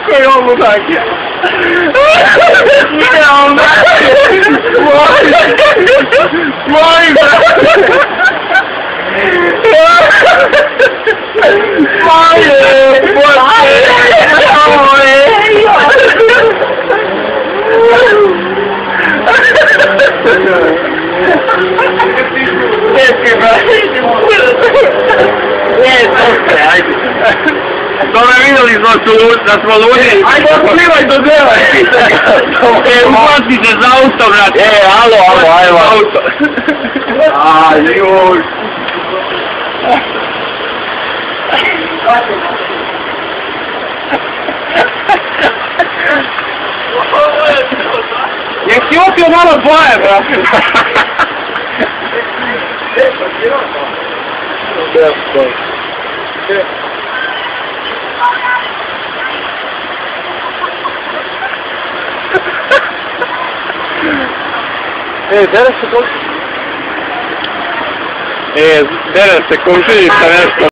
Koji je ovo tako? Ne, onda! Moj brate! To me vidjeli da smo ludi. Ajde, otplivaj do dela. Uhvati se za auto, brate. Alo, ajmo. Joj. Jes ti opio malo dvoje, brate? Dere se komšinica nešto.